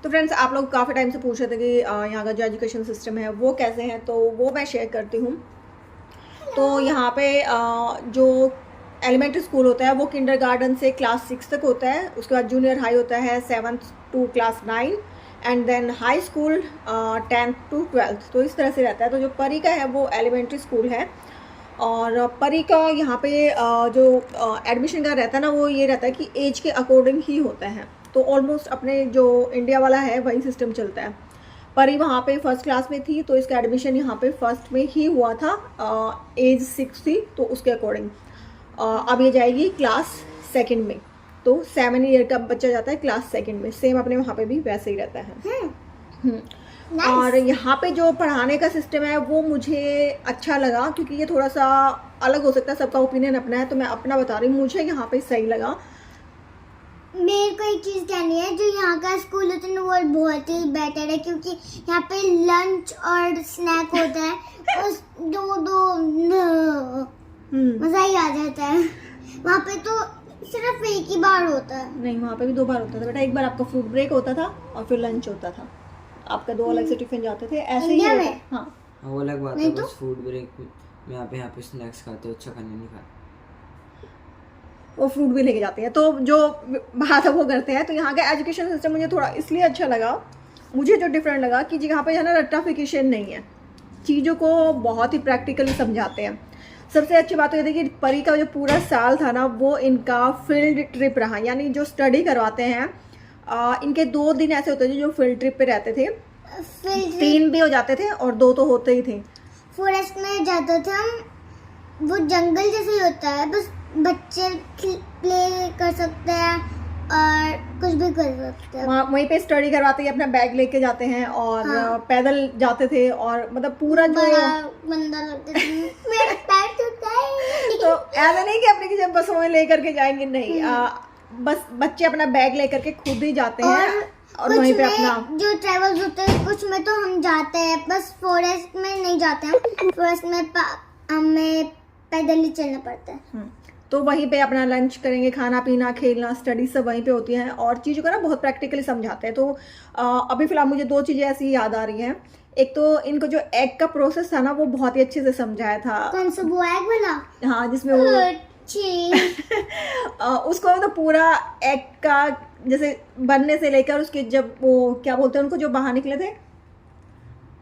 तो फ्रेंड्स, आप लोग काफ़ी टाइम से पूछ रहे थे कि यहाँ का जो एजुकेशन सिस्टम है वो कैसे है, तो वो मैं शेयर करती हूँ। तो यहाँ पे जो एलिमेंट्री स्कूल होता है वो किंडरगार्टन से क्लास 6 तक होता है। उसके बाद जूनियर हाई होता है 7th to class 9, and then high school 10th to 12th। तो इस तरह से रहता है। तो जो परी का है वो एलिमेंट्री स्कूल है, और परी का यहाँ पे जो एडमिशन का रहता है ना, वो ये रहता है कि एज के अकॉर्डिंग ही होता है। तो ऑलमोस्ट अपने जो इंडिया वाला है वही सिस्टम चलता है। परी वहाँ पे फर्स्ट क्लास में थी, तो इसका एडमिशन यहाँ पे फर्स्ट में ही हुआ था। एज 6 थी, तो उसके अकॉर्डिंग अब ये जाएगी क्लास 2nd में। तो 7 ईयर का बच्चा जाता है क्लास 2nd में। सेम अपने वहाँ पे भी वैसे ही रहता है। Nice. और यहाँ पे जो पढ़ाने का सिस्टम है वो मुझे अच्छा लगा, क्योंकि ये थोड़ा सा अलग हो सकता है, सबका ओपिनियन अपना है, तो मैं अपना बता रही हूँ। मुझे यहाँ पे सही लगा। मेरे को एक चीज कहनी है, जो यहाँ का स्कूल होता है ना वो बहुत ही बेटर है, क्योंकि यहाँ पे लंच और स्नैक होता है और दो मजा ही आ जाता है। वहाँ पे तो सिर्फ एक ही बार होता है। नहीं, वहाँ पे भी 2 बार होता था बेटा। एक बार आपका फ्रूट ब्रेक होता था और फिर लंच होता था। आपका 2 अलग से टिफिन जाते थे, ऐसे ही इंडिया होता। में? हाँ, वो अलग बात है। नहीं तो? बस फूड ब्रेक में यहाँ पे स्नैक्स खाते हो, अच्छा खाना नहीं खाते। वो फ्रूट भी लेके जाते हैं, तो जो बात है वो करते हैं। तो यहाँ का एजुकेशन सिस्टम मुझे थोड़ा इसलिए अच्छा लगा, मुझे जो डिफरेंट लगा कि यहाँ पे है ना रट्टाफिकेशन नहीं है, चीज़ों को बहुत ही प्रैक्टिकली समझाते हैं। सबसे अच्छी बात ये थी कि परी का जो पूरा साल था ना वो इनका फील्ड ट्रिप रहा। यानी जो स्टडी करवाते हैं इनके 2 दिन ऐसे होते थे जो फील्ड ट्रिप पे रहते थे। 3 भी हो जाते थे और 2 तो होते ही थे। फॉरेस्ट में जाते थे हम, वो जंगल जैसे ही होता है, बस बच्चे प्ले कर सकते हैं और कुछ भी कर सकते हैं। वहीं पे स्टडी करवाते ही अपना बैग लेके जाते हैं, और पैदल जाते थे, और मतलब पूरा जो बड़ा बंदा लगता था। मेरा पैर टूटा है। तो ऐसा नहीं कि अपने किसी बसों में लेकर के जाएंगे, नहीं। बस बच्चे अपना बैग लेकर के खुद ही जाते हैं, और वहीं पे अपना जो ट्रेवल्स होते हैं कुछ में तो हम जाते हैं, बस फॉरेस्ट में नहीं जाते हैं। फॉरेस्ट में हमें पैदल ही चलना पड़ता है। तो वहीं पे अपना लंच करेंगे, खाना पीना खेलना स्टडी सब वहीं पे होती है, और चीज़ों को ना बहुत प्रैक्टिकली समझाते हैं। तो अभी फिलहाल मुझे 2 चीज़ें ऐसी याद आ रही हैं। एक तो इनको जो एग का प्रोसेस था ना वो बहुत ही अच्छे से समझाया था। कौन सा वो एग वाला? हाँ, जिसमें वो उसको तो पूरा एग का जैसे बनने से लेकर उसके जब वो क्या बोलते हैं उनको जो बाहर निकले थे,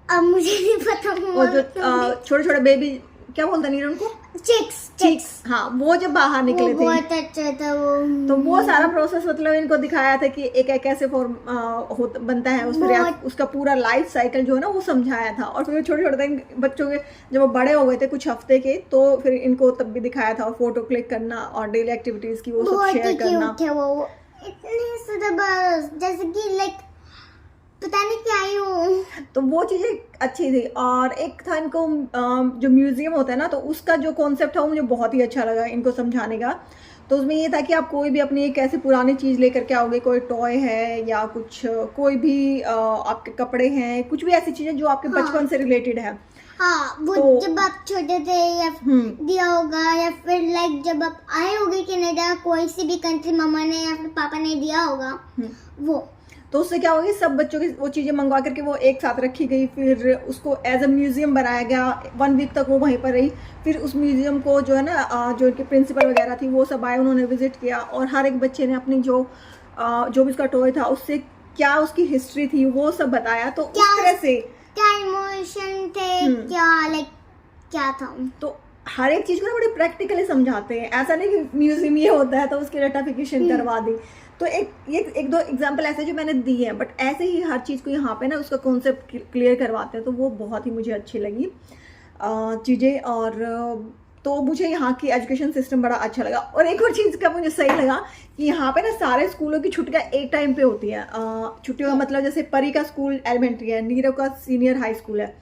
अब मुझे नहीं पता। वो जो छोटे छोटे बेबी क्या बोलते नहीं उनको, चिक्स। हाँ, वो जब बाहर निकले थे बहुत अच्छा था वो। तो वो सारा प्रोसेस मतलब इनको दिखाया था कि एक एक कैसे फॉर्म बनता है, उसका पूरा लाइफ साइकिल जो है ना वो समझाया था। और फिर छोटे छोटे बच्चों के जब वो बड़े हो गए थे कुछ हफ्ते के, तो फिर इनको तब भी दिखाया था, और फोटो क्लिक करना और डेली एक्टिविटीज की वो सब शेयर करना। वो इतने जबरदस्त, जैसे कि लाइक पता नहीं क्या ही हो। तो वो चीज़ें अच्छी थी। और एक था इनको जो म्यूजियम होता है ना, तो उसका जो कॉन्सेप्ट था वो मुझे बहुत ही अच्छा लगा इनको समझाने का। तो उसमें ये था कि आप कोई भी अपनी एक ऐसी पुरानी चीज़ लेकर के आओगे, कोई टॉय है या कुछ कोई भी आपके कपड़े हैं, कुछ भी ऐसी चीज़ें जो आपके बचपन से रिलेटेड है। हाँ, वो तो जब आप छोटे थे या दिया होगा, या फिर लाइक जब आप आए होगे कनाडा, कोई सी भी कंट्री मम्मा ने या फिर पापा ने दिया होगा वो। तो उससे क्या होगी, सब बच्चों की वो चीज़ें मंगवा करके वो एक साथ रखी गई, फिर उसको एज अ म्यूजियम बनाया गया। 1 वीक तक वो वहीं पर रही। फिर उस म्यूजियम को जो है ना जो उनकी प्रिंसिपल वगैरह थी वो सब आए, उन्होंने विजिट किया, और हर एक बच्चे ने अपनी जो भी उसका टॉय था उससे क्या उसकी हिस्ट्री थी वो सब बताया। तो उस तरह से क्या इमोशन थे, क्या लाइक क्या था। तो हर एक चीज़ को ना बड़ी प्रैक्टिकली समझाते हैं। ऐसा नहीं कि म्यूजियम ये होता है तो उसकी रटिफिकेशन करवा दी। तो एक 2 एग्जाम्पल ऐसे जो मैंने दी हैं, बट ऐसे ही हर चीज़ को यहाँ पे ना उसका कॉन्सेप्ट क्लियर करवाते हैं। तो वो बहुत ही मुझे अच्छी लगी चीज़ें। और तो मुझे यहाँ की एजुकेशन सिस्टम बड़ा अच्छा लगा। और एक और चीज़ का मुझे सही लगा कि यहाँ पे ना सारे स्कूलों की छुट्टियाँ एक टाइम पे होती है। छुट्टियों का मतलब जैसे परी का स्कूल एलिमेंट्री है, नीरव का सीनियर हाई स्कूल है।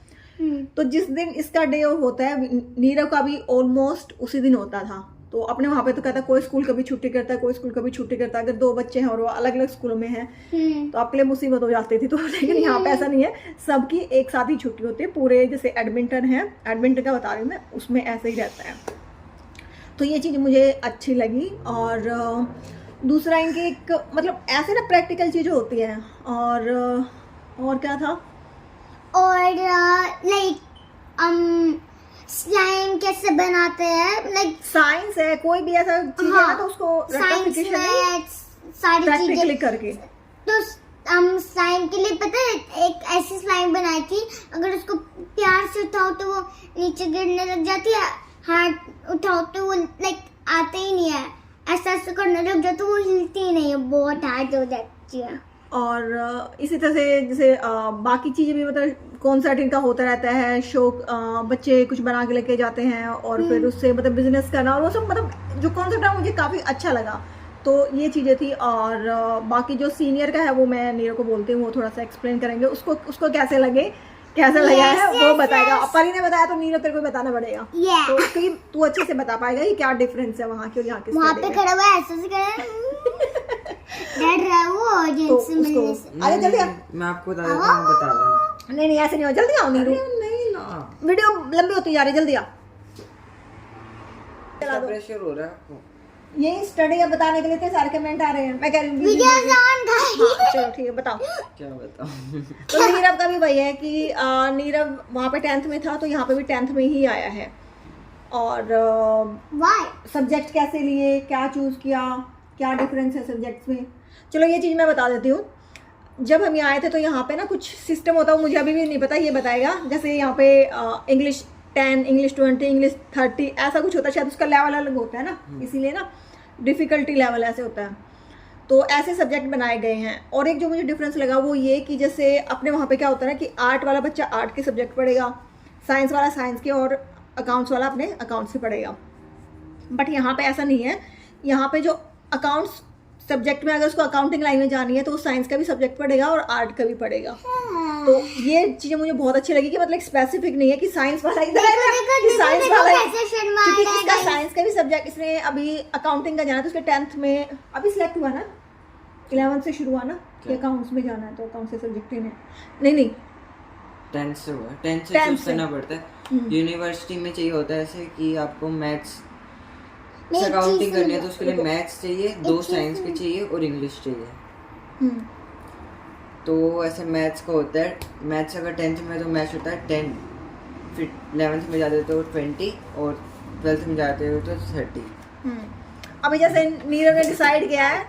तो जिस दिन इसका डे ऑफ होता है, नीरव का भी ऑलमोस्ट उसी दिन होता था। तो अपने वहाँ पे तो कहता है कोई स्कूल कभी छुट्टी करता है, कोई स्कूल कभी छुट्टी करता है। अगर 2 बच्चे हैं और वो अलग अलग स्कूलों में हैं तो आपके लिए मुसीबत हो जाती थी। तो लेकिन यहाँ पे ऐसा नहीं है, सबकी एक साथ ही छुट्टी होती है पूरे। जैसे एडमिंटन है, एडमिंटन का बता रही हूँ मैं, उसमें ऐसे ही रहता है। तो ये चीज़ मुझे अच्छी लगी। और दूसरा इनके एक मतलब ऐसे ना प्रैक्टिकल चीज़ें होती हैं। और क्या था? और लाइक स्लाइम कैसे बनाते हैं, लाइक साइंस है, कोई भी ऐसा चीज़ है ना तो उसको साइंस rectification में सारी प्रैक्टिकली चीजें। करके। तो हम स्लाइम के लिए पता है एक ऐसी स्लाइम बनाई थी, अगर उसको प्यार से उठाओ तो वो नीचे गिरने लग जाती है, हाथ उठाओ तो वो लाइक आते ही नहीं है, ऐसा ऐसा करने लग जाए तो वो हिलती ही नहीं है, बहुत हार्ड हो जाती है। और इसी तरह से जैसे बाकी चीज़ें भी मतलब कॉन्सर्ट इनका होता रहता है, शो बच्चे कुछ बना के लेके जाते हैं और फिर उससे मतलब बिजनेस करना, और वो सब मतलब जो कॉन्सेप्ट है मुझे काफ़ी अच्छा लगा। तो ये चीज़ें थी। और बाकी जो सीनियर का है वो मैं नीरव को बोलती हूँ, वो थोड़ा सा एक्सप्लेन करेंगे, उसको कैसे लगा है वो बताएगा। अब परी ने बताया तो नीरव तेरे को बताना पड़ेगा। तो क्योंकि तू अच्छे से बता पाएगा कि क्या डिफरेंस है वहाँ के और यहाँ के वहाँ study पे में। खड़ा हुआ है, ऐसे से खड़ा डर रहा है वो तो ऑडियंस से मिलने उसको से। अरे जल्दी आ। मैं आपको बता देता हूँ, बता देना। नहीं ऐसे नहीं हो, जल्दी आओ नीरू, नहीं ना, वीडियो लंबी होती जा रही, जल्दी आ। चला दो। प्रेशर हो रहा है आपको। ये स्टडी है बताने के लिए इतने सारे कमेंट आ रहे हैं। मैं कह रही हूँ वीडियो ऑन गाइस। हाँ, चलो ठीक है बताओ। क्या बताऊँ। तो नीरव का भी वही है कि नीरव वहाँ पे 10th में था तो यहाँ पे भी 10th में ही आया है। और व्हाई सब्जेक्ट कैसे लिए, क्या चूज़ किया, क्या डिफरेंस है सब्जेक्ट्स में। चलो ये चीज़ मैं बता देती हूँ। जब हम यहाँ आए थे तो यहाँ पे ना कुछ सिस्टम होता है, मुझे अभी भी नहीं पता, ये बताएगा। जैसे यहाँ पे इंग्लिश 10, इंग्लिश 20, इंग्लिश 30 ऐसा कुछ होता है, शायद उसका लेवल अलग होता है ना, इसीलिए ना डिफ़िकल्टी लेवल ऐसे होता है। तो ऐसे सब्जेक्ट बनाए गए हैं। और एक जो मुझे डिफरेंस लगा वो ये कि जैसे अपने वहाँ पे क्या होता है ना कि आर्ट वाला बच्चा आर्ट के सब्जेक्ट पढ़ेगा, साइंस वाला साइंस के, और अकाउंट्स वाला अपने अकाउंट्स से पढ़ेगा। बट यहाँ पे ऐसा नहीं है। यहाँ पे जो अकाउंट्स सब्जेक्ट में अगर उसको अकाउंटिंग लाइन में जानी है तो वो साइंस का भी सब्जेक्ट पढ़ेगा और आर्ट का भी पढ़ेगा। तो ये चीज़ें मुझे बहुत अच्छी लगी कि मतलब स्पेसिफिक नहीं है कि साइंस वाला इधर है ना, कि साइंस वाला है। कैसे शर्मा क्योंकि रहा है इसका guys। साइंस का भी सब्जेक्ट, इसने अभी अकाउंटिंग का जाना तो उसके 10th में अभी सिलेक्ट हुआ ना, 11th से शुरू हुआ ना कि अकाउंट्स में जाना है तो अकाउंट से सब्जेक्ट नहीं 10th से हुआ, 10th से 10th चूज करना पड़ता है। यूनिवर्सिटी में चाहिए होता है ऐसे कि आपको मैथ्स मैं एक अकाउंटिंग चीज़ करनी है तो उसके लिए मैथ्स चाहिए, 2 चीज़ साइंस के चाहिए और इंग्लिश चाहिए। हम्म, तो ऐसे मैथ्स का होता है, मैथ्स अगर 10th में तो मैथ्स होता है 10, फिर 11th में जाते तो 20 और 12th में जाते हो तो 30। अभी जैसे नीरव ने डिसाइड किया है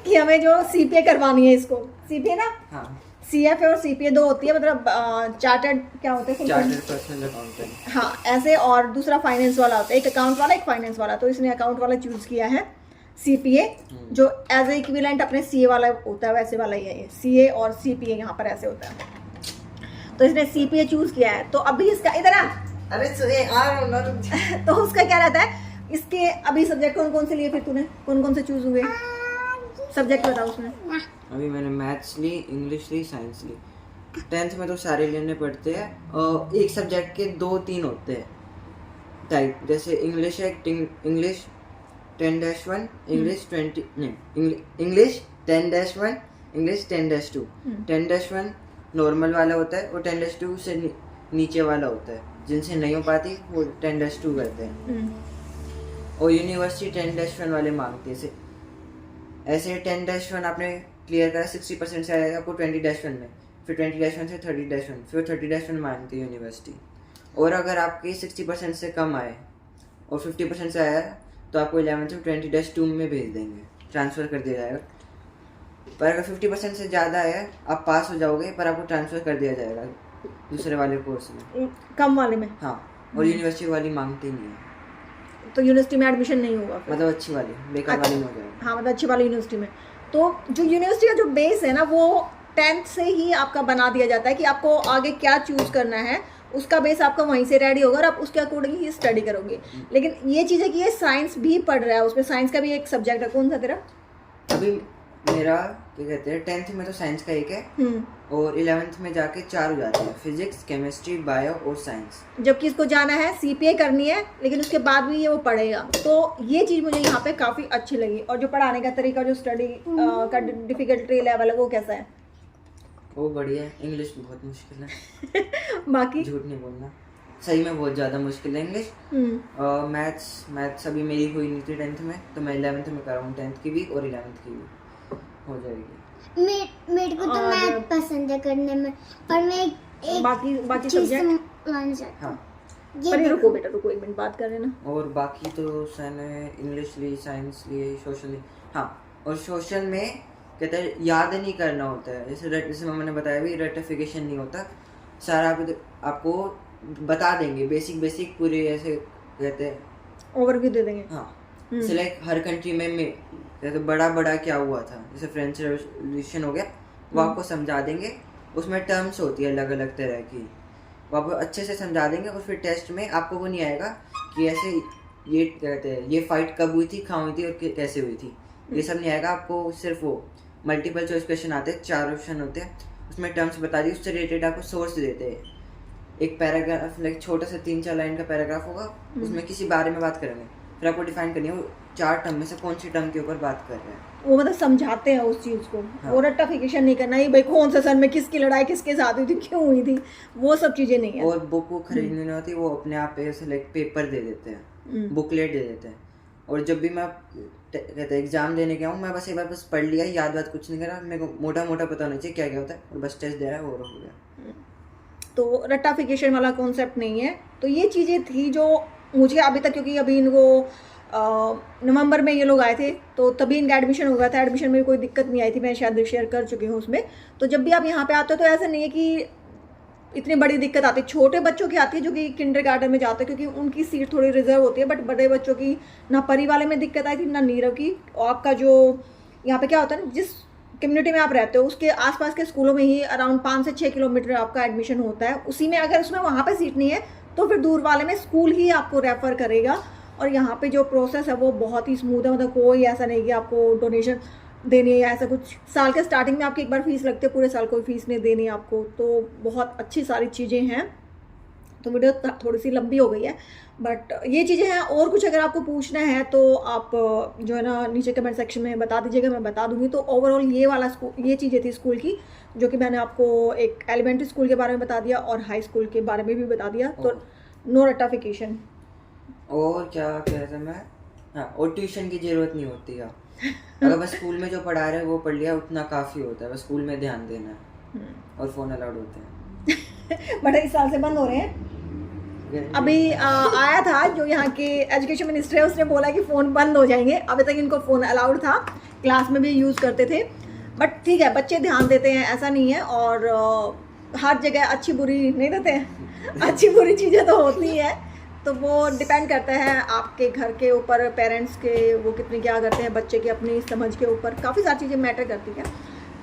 कि हमें जो सीपीए करवानी है, इसको सीपीए ना, हाँ, सीएफए और सीपीए 2 होती है, मतलब चार्टर्ड क्या होते हैं, चार्टर्ड पर्सनल अकाउंटेंट। हाँ ऐसे, और दूसरा फाइनेंस वाला होता है, एक अकाउंट वाला एक फाइनेंस वाला। तो इसने अकाउंट वाला चूज किया है सीपीए, जो एज ए इक्विवेलेंट अपने सीए वाला होता है वैसे वाला ही है ये, सीए और सीपीए यहाँ पर ऐसे होता है। तो इसने सीपीए चूज किया है। तो अभी इसका इधर आ, अरे सुने आ रहा हूँ ना, रुक जा। तो उसका क्या रहता है, इसके अभी सब्जेक्ट कौन कौन से लिए, फिर तूने कौन कौन से चूज हुए सब्जेक्ट बताओ उसमें। अभी मैंने मैथ्स ली, इंग्लिश ली, साइंस ली। 10th में तो सारे लेने पड़ते हैं और एक सब्जेक्ट के 2-3 होते हैं टाइप। जैसे इंग्लिश है, इंग्लिश 10-1, इंग्लिश 20 नहीं, इंग्लिश 10-1, इंग्लिश 10-2। 10-1 नॉर्मल वाला होता है और 10-2 से नीचे वाला होता है, जिनसे नहीं हो पाती वो 10-2 करते हैं। और यूनिवर्सिटी 10-1 वाले मांगते हैं। ऐसे 10-1 आपने क्लियर करा 60% से आएगा आपको 20-1 में, फिर 20-1 से 30-1, फिर 30-1 मांगती है यूनिवर्सिटी। और अगर आपके 60% से कम आए और 50% से आया तो आपको 11th में 20-2 में भेज देंगे, ट्रांसफ़र कर दिया जाएगा। पर अगर 50% से ज़्यादा आया आप पास हो जाओगे, पर आपको ट्रांसफ़र कर दिया जाएगा दूसरे वाले कोर्स में, कम वाले में। हाँ। और यूनिवर्सिटी वाली मांगती नहीं है, तो यूनिवर्सिटी में एडमिशन नहीं होगा फिर। मतलब अच्छी वाली, बेकार वाली नहीं हो जाएगी। हाँ मतलब अच्छी वाली यूनिवर्सिटी में। तो जो यूनिवर्सिटी का जो बेस है ना वो 10th से ही आपका बना दिया जाता है कि आपको आगे क्या चूज करना है, उसका बेस आपका वहीं से रेडी होगा और आप उसके अकॉर्डिंग ही स्टडी करोगे। लेकिन ये चीज़ है कि ये साइंस भी पढ़ रहा है, उसमें साइंस का भी एक सब्जेक्ट है। कौन सा तेरा? अभी मेरा क्या कहते हैं 10th में तो साइंस का एक है और 11th में जाके 4 हो जाते हैं, फिजिक्स, केमिस्ट्री, बायो और साइंस। जबकि इसको जाना है सीपीए करनी है, लेकिन उसके बाद भी ये वो पढ़ेगा। तो ये चीज़ मुझे यहाँ पे काफ़ी अच्छी लगी। और जो पढ़ाने का तरीका, जो स्टडी का डिफिकल्टी लेवल है वो कैसा है? वो बढ़िया है। इंग्लिश बहुत मुश्किल है, बाकी झूठ नहीं बोलना। सही में बहुत ज़्यादा मुश्किल है इंग्लिश। हम्म। मैथ्स अभी मेरी हुई नहीं थी 10th में, तो मैं 11th में कर रहा हूँ, 10th की भी और 11th की भी हो जाएगी। मेरे को तो और- मैथ पसंद है करने में, पर मैं एक बाकी चीज सब्जेक्ट, मान सकती हाँ, हूँ। पर ये रुको बेटा, रुको 1 मिनट बात कर रहे ना। और बाकी तो सन इंग्लिश ली, साइंस लिए, सोशल ली। हाँ, और सोशल में कहते हैं याद नहीं करना होता है, जैसे मैंने बताया भी, रटिफिकेशन नहीं होता, सारा आपको बता देंगे बेसिक पूरे, ऐसे कहते हैं ओवरव्यू दे देंगे। हाँ। हम्म। जैसे लाइक हर कंट्री में कहते बड़ा क्या हुआ था, जैसे फ्रेंच रेवोल्यूशन हो गया, वो आपको समझा देंगे। उसमें टर्म्स होती है अलग अलग तरह की, वो आपको अच्छे से समझा देंगे। और फिर टेस्ट में आपको वो नहीं आएगा कि ऐसे ये कहते हैं ये फाइट कब हुई थी, कहाँ हुई थी और कैसे हुई थी, ये सब नहीं आएगा आपको। सिर्फ वो मल्टीपल चॉइस क्वेश्चन आते हैं, 4 ऑप्शन होते हैं, उसमें टर्म्स बता दी, उससे रिलेटेड आपको सोर्स देते हैं। एक पैराग्राफ, लाइक छोटा सा 3-4 लाइन का पैराग्राफ होगा, उसमें किसी बारे में बात करेंगे, फिर आपको डिफाइन करनी है वो 4 टर्म में से कौन सी टर्म के ऊपर बात कर रहे हैं। वो मतलब समझाते हैं उस चीज को। हाँ। वो रट्टाफिकेशन नहीं करना, ये भाई कौन सा सन में किसकी लड़ाई किसके साथ हुई थी, क्यों हुई थी, वो सब चीजें नहीं है। और बुक वो खरीदनी नहीं होती, वो अपने आप ऐसे लाइक पेपर दे देते हैं, बुकलेट दे देते हैं। और जब भी मैं कहते एग्जाम देने गया हूँ, मैं बस एक बार बस पढ़ लिया, याद कुछ नहीं करा, मेरे को मोटा पता होना चाहिए क्या क्या होता है, और बस टेस्ट दे रहा है और हो गया। तो रट्टाफिकेशन वाला कॉन्सेप्ट नहीं है। तो ये चीज़ें थी जो मुझे अभी तक, क्योंकि अभी इनको नवंबर में ये लोग आए थे, तो तभी इनका एडमिशन हो गया था। एडमिशन में कोई दिक्कत नहीं आई थी, मैं शायद शेयर कर चुकी हूँ उसमें। तो जब भी आप यहाँ पे आते हो तो ऐसा नहीं है कि इतनी बड़ी दिक्कत आती है। छोटे बच्चों की आती है जो कि किंडरगार्टन में जाते हैं, क्योंकि उनकी सीट थोड़ी रिजर्व होती है। बट बड़े बच्चों की ना परी वाले में दिक्कत आई थी, ना नीरव की। और आपका जो यहाँ पे क्या होता है ना, जिस कम्युनिटी में आप रहते हो उसके आसपास के स्कूलों में ही अराउंड 5 से 6 किलोमीटर आपका एडमिशन होता है। उसी में अगर उसमें वहाँ पे सीट नहीं है तो फिर दूर वाले में स्कूल ही आपको रेफ़र करेगा। और यहाँ पे जो प्रोसेस है वो बहुत ही स्मूथ है, मतलब कोई ऐसा नहीं कि आपको डोनेशन देनी है या ऐसा कुछ। साल के स्टार्टिंग में आपकी एक बार फीस लगती है, पूरे साल कोई फीस नहीं देनी आपको। तो बहुत अच्छी सारी चीज़ें हैं। तो वीडियो थोड़ी सी लंबी हो गई है, बट ये चीज़ें हैं। और कुछ अगर आपको पूछना है तो आप जो है ना नीचे कमेंट सेक्शन में बता दीजिएगा, मैं बता दूंगी। तो ओवरऑल ये वाला स्कूल, ये चीज़ें थी स्कूल की, जो कि मैंने आपको एक एलिमेंट्री स्कूल के बारे में बता दिया और हाई स्कूल के बारे में भी बता दिया। तो नो रट्टाफिकेशन। और क्या कहते हैं मैं, हाँ, और ट्यूशन की ज़रूरत नहीं होती है। अगर बस स्कूल में जो पढ़ा रहे हैं वो पढ़ लिया, उतना काफ़ी होता है। बस स्कूल में ध्यान देना है, और फ़ोन अलाउड होते हैं। बट इस साल से बंद हो रहे हैं। अभी आया था जो यहाँ के एजुकेशन मिनिस्टर है, उसने बोला कि फ़ोन बंद हो जाएंगे। अभी तक इनको फ़ोन अलाउड था, क्लास में भी यूज़ करते थे। बट ठीक है, बच्चे ध्यान देते हैं, ऐसा नहीं है। और हर जगह अच्छी बुरी नहीं देते हैं, अच्छी बुरी चीज़ें तो होती है। तो वो डिपेंड करता है आपके घर के ऊपर, पेरेंट्स के, वो कितने क्या करते हैं बच्चे की अपनी समझ के ऊपर। काफ़ी सारी चीज़ें मैटर करती हैं।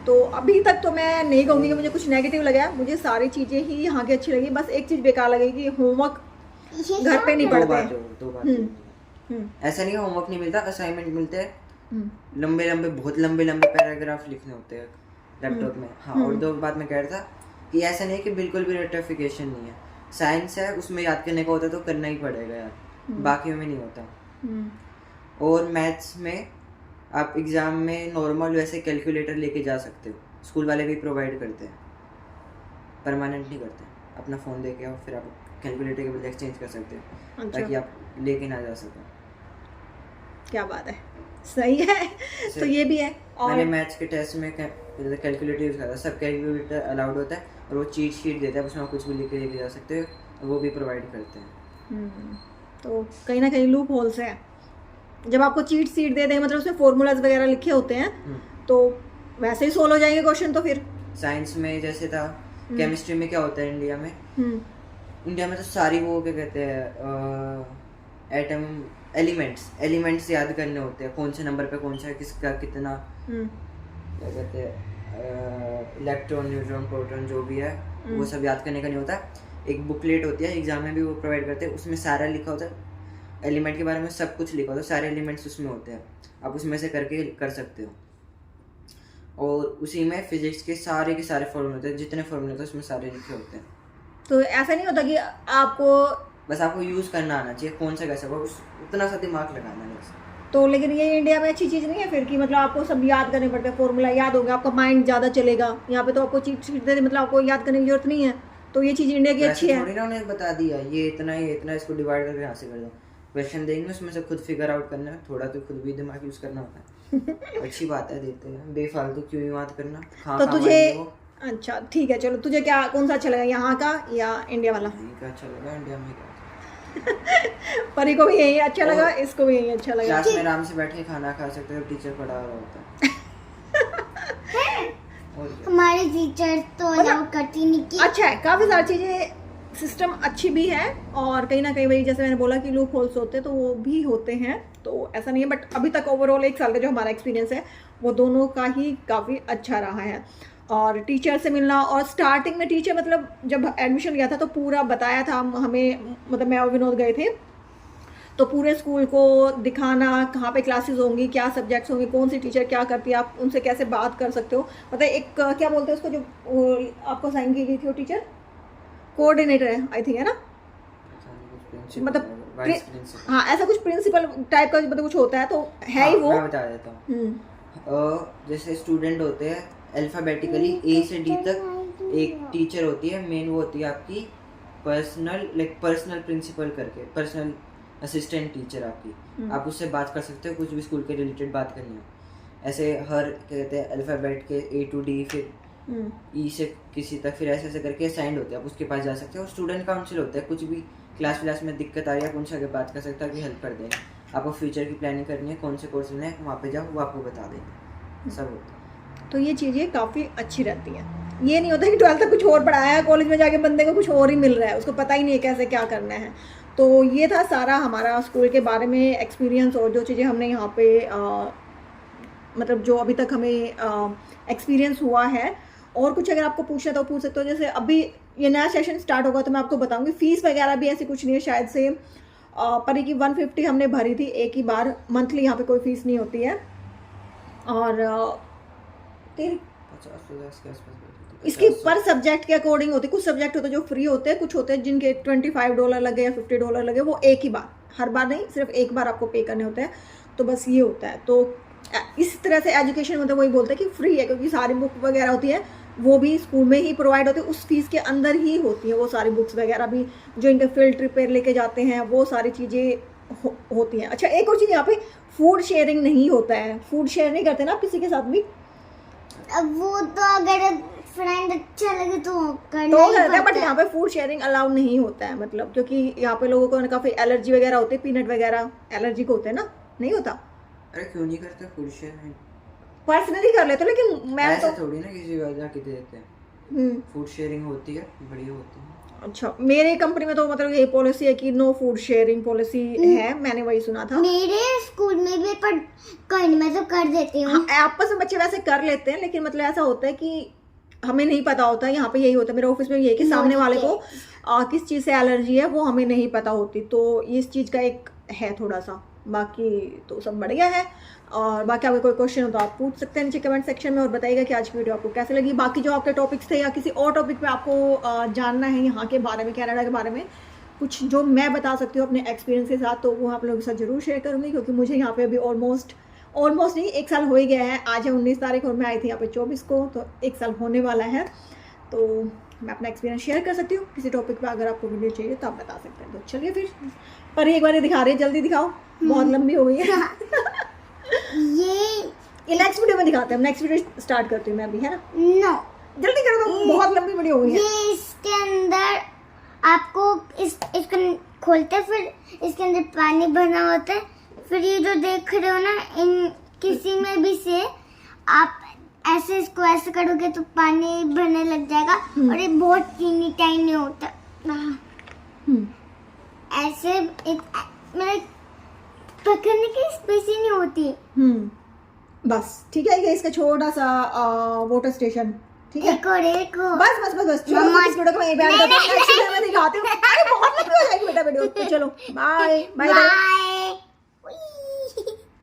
तो अभी तक तो मैं नहीं कहूँगी कि मुझे कुछ नेगेटिव लगा है। मुझे सारी चीज़ें ही यहाँ की अच्छी लगी। बस एक चीज़ बेकार लगी कि होमवर्क घर पे नहीं दो पढ़ते। बात ऐसा नहीं है होमवर्क नहीं मिलता, असाइनमेंट मिलते हैं, लंबे बहुत लंबे पैराग्राफ लिखने होते हैं लैपटॉप में। हाँ, और दो बात मैं कह रहा था कि ऐसा नहीं है कि बिल्कुल भी रट्टाफिकेशन नहीं है। साइंस है, उसमें याद करने का होता है तो करना ही पड़ेगा यार, बाकी में नहीं होता। और मैथ्स में आप एग्ज़ाम में नॉर्मल वैसे कैलकुलेटर लेके जा सकते हो, स्कूल वाले भी प्रोवाइड करते हैं, परमानेंट नहीं करते। अपना फ़ोन दे के आओ, फिर आप कैलकुलेटर के बदले एक्सचेंज कर सकते हो। अच्छा। ताकि आप लेके ना जा सको। क्या बात है, सही है। तो ये भी है। और मैंने मैथ्स के टेस्ट में कैलकुलेटर यूज़ करा, सब कैलकुलेटर अलाउड होता है, और वो चीट शीट देता है, उसमें आप कुछ भी लिख के लेके जा सकते हो, और वो भी प्रोवाइड करते हैं। तो कहीं ना कहीं लूप होल्स है। जब आपको चीट सीट दे दें, मतलब उसमें फॉर्मूलाज वगैरह लिखे होते हैं, तो वैसे ही सोल्व हो जाएंगे क्वेश्चन। तो फिर साइंस में जैसे था, केमिस्ट्री में क्या होता है इंडिया में, इंडिया में तो सारी वो क्या कहते हैं एटम, एलिमेंट्स याद करने होते हैं, कौन से नंबर पे कौन सा किसका कितना, क्या कहते हैं इलेक्ट्रॉन, न्यूट्रॉन, प्रोटॉन, जो भी है वो सब याद करने का नहीं होता। एक बुकलेट होती है, एग्जाम में भी वो प्रोवाइड करते हैं, उसमें सारा लिखा होता है, एलिमेंट के बारे में सब कुछ लिखा होता है, सारे एलिमेंट्स उसमें होते हैं, आप उसमें से करके कर सकते हो। और उसी में फिजिक्स के सारे फॉर्मूले होते हैं, जितने फॉर्मूले होते हैं उसमें सारे लिखे होते हैं। तो ऐसा नहीं होता कि आपको, बस आपको यूज़ करना आना चाहिए, कौन सा कैसा होगा उतना सा दिमाग लगाना है बस। तो लेकिन ये इंडिया में अच्छी चीज़ नहीं है फिर कि मतलब आपको सब याद करने पड़ते हैं, फॉर्मूला याद हो गया, आपका माइंड ज़्यादा चलेगा। यहाँ पे तो आपको चीट शीट दे दे, मतलब आपको याद करने की जरूरत नहीं है, तो ये चीज़ इंडिया की अच्छी वैसे है। थोड़ी ना उन्हें बता दिया ये इतना ही इतना, इसको डिवाइड करके यहाँ से कर दो। क्वेश्चन देंगे उसमें से खुद फिगर आउट करना है, थोड़ा तो खुद भी दिमाग यूज करना होता है। अच्छी बात है, देते हैं, बेफालतू क्यों ही बात करना। हाँ, तो काम तुझे आएंगे वो। अच्छा ठीक है, चलो तुझे क्या कौन सा अच्छा लगा, यहाँ का या इंडिया वाला? यहीं का अच्छा लगा, इंडिया में क्या। परी को भी यही अच्छा लगा, और इसको भी यही अच्छा लगा। क्लास में आराम से बैठ के खाना खा सकते हो, टीचर पढ़ा रहा होता है। और क्या। हमारे टीचर तो अलाउ करती नहीं कि अच्छा है, काफ़ी सारी चीज़ें सिस्टम अच्छी भी है, और कहीं ना कहीं वही जैसे मैंने बोला कि लूप होल्स होते हैं तो वो भी होते हैं, तो ऐसा नहीं है। बट अभी तक ओवरऑल 1 साल का जो हमारा एक्सपीरियंस है वो दोनों का ही काफ़ी अच्छा रहा है। और टीचर से मिलना, और स्टार्टिंग में टीचर मतलब जब एडमिशन लिया था तो पूरा बताया था हमें, मतलब मैं और विनोद गए थे तो पूरे स्कूल को दिखाना, कहाँ पे क्लासेस होंगी, क्या सब्जेक्ट्स होंगे, कौन सी टीचर क्या करती है, आप उनसे कैसे बात कर सकते हो। मतलब एक क्या बोलते हैं उसको, जो आपको साइन की गई थी वो टीचर कोऑर्डिनेटर है आई थिंक, है ना? मतलब वाइस प्रिंसिपल। हाँ, ऐसा कुछ प्रिंसिपल टाइप का मतलब कुछ होता है, तो है ही वो। मैं बता देता हूँ। जैसे स्टूडेंट होते हैं अल्फाबेटिकली ए से डी तक, एक टीचर होती है मेन, वो होती है आपकी पर्सनल प्रिंसिपल करके, पर्सनल असिस्टेंट टीचर आपकी। आप उससे बात कर सकते हो, कुछ भी स्कूल के रिलेटेड बात करनी हो। ऐसे हर कहते हैं अल्फाबेट के ए टू डी, फिर ई से किसी तक, फिर ऐसे ऐसे करके असाइंड होते हैं, आप उसके पास जा सकते हो। स्टूडेंट काउंसिल होता है, कुछ भी क्लास में दिक्कत आ रही है आप उनसे आगे बात कर सकते हो कि हेल्प कर देंगे। आपको फ्यूचर की प्लानिंग करनी है, कौन से कोर्स लेना है, वहाँ पे जाओ, वो आपको बता देंगे, सब होता है। तो ये चीज़ें काफ़ी अच्छी रहती हैं। ये नहीं होता कि 12th तक कुछ और पढ़ाया है, कॉलेज में जाके बंदे को कुछ और ही मिल रहा है, उसको पता ही नहीं है कैसे क्या करना है। तो ये था सारा हमारा स्कूल के बारे में एक्सपीरियंस, और जो चीज़ें हमने यहाँ पे मतलब जो अभी तक हमें एक्सपीरियंस हुआ है। और कुछ अगर आपको पूछना तो पूछ सकते हो। जैसे अभी ये नया सेशन स्टार्ट होगा तो मैं आपको बताऊंगी। फीस वगैरह भी ऐसी कुछ नहीं है, शायद से परी की 150 हमने भरी थी एक ही बार, मंथली यहाँ पे कोई फीस नहीं होती है। और तेरी 50 के आसपास बैठी थी, इसकी 50। पर सब्जेक्ट के अकॉर्डिंग होती है। कुछ सब्जेक्ट होते हैं जो फ्री होते हैं, कुछ होते हैं जिनके $25 लगे या $50 लगे, वो एक ही बार, हर बार नहीं, सिर्फ एक बार आपको पे करने होते हैं। तो बस ये होता है। तो इस तरह से एजुकेशन मतलब वही बोलते हैं कि फ्री है, क्योंकि सारी बुक वगैरह होती है वो भी स्कूल में ही प्रोवाइड होती है, उस फीस के अंदर ही होती है वो सारी बुक्स वगैरह भी, जो इनके फील्ड ट्रिप पे लेके जाते हैं वो सारी चीज़ें होती हैं। अच्छा, एक और चीज़ यहाँ पे फूड शेयरिंग नहीं होता है। फूड शेयर नहीं करते ना आप किसी के साथ भी, अब वो तो अगर फ्रेंड अच्छा लगे तो करना तो ही करते हैं, बट पड़ता है। यहाँ पे फूड शेयरिंग अलाउड नहीं होता है। मतलब क्योंकि यहाँ पे लोगों को काफ़ी एलर्जी वगैरह होती है, पीनट वगैरह एलर्जी को होते हैं ना, नहीं होता। अरे क्यों नहीं करते फूड शेयर? पर्सनली कर लेते हो, लेकिन मैं ऐसा तो थोड़ी ना किसी को जाके दे देते हैं। फूड शेयरिंग होती है, बढ़िया होती है। अच्छा, मेरे कंपनी में तो मतलब यही पॉलिसी है कि नो फूड शेयरिंग पॉलिसी है, मैंने वही सुना था। मेरे स्कूल में भी, पर कोई नहीं, मैं तो कर देती हूँ। हाँ, आपस में बच्चे वैसे कर लेते हैं, लेकिन मतलब ऐसा होता है कि हमें नहीं पता होता। यहाँ पे यही होता है, मेरे ऑफिस में यही है कि सामने वाले को किस चीज़ से एलर्जी है वो हमें नहीं पता होती। तो इस चीज़ का एक है थोड़ा सा, बाकी तो सब बढ़िया है। और बाकी आपके कोई क्वेश्चन हो तो आप पूछ सकते हैं नीचे कमेंट सेक्शन में, और बताइएगा कि आज की वीडियो आपको कैसे लगी। बाकी जो आपके टॉपिक्स थे या किसी और टॉपिक पे आपको जानना है यहाँ के बारे में, कनाडा के बारे में, कुछ जो मैं बता सकती हूँ अपने एक्सपीरियंस के साथ, तो वो आप लोगों के साथ जरूर शेयर करूँगी। क्योंकि मुझे यहाँ पे अभी ऑलमोस्ट नहीं, 1 साल हो ही गया है। आज है 19 तारीख और मैं आई थी यहाँ पे 24 को, तो 1 साल होने वाला है। तो मैं अपना एक्सपीरियंस शेयर कर सकती हूँ किसी टॉपिक पे। अगर आपको वीडियो चाहिए तो आप बता सकते हैं। तो चलिए फिर, पर एक बार दिखा रही है, जल्दी दिखाओ, बहुत लंबी हो गई है। ये नेक्स्ट वीडियो में दिखाते हैं, नेक्स्ट वीडियो स्टार्ट करती हूँ मैं अभी, है ना? नो, जल्दी करो, तो बहुत लंबी वीडियो हो गई है। ये इसके अंदर आपको इसको खोलते हैं, फिर इसके अंदर पानी भरना होता है। फिर ये जो देख रहे हो ना, इन किसी में भी से आप ऐसे इसको ऐसे करोगे तो पानी भरने लग जाएगा। और ये बहुत चीनी टाइनी होता है। ऐसे मतलब पकड़ने की स्पेस ही नहीं होती। बस ठीक है, ये इसका छोटा सा वाटर स्टेशन, ठीक है? एक और बस चलो, मम्मा, इस वीडियो को मैं बैंड करती हूँ, नेक्स्ट वीडियो में दिखाती हूँ। अरे बहुत लंबी हो जाएगी बेटा वीडियो। तो चलो, बाय बाय।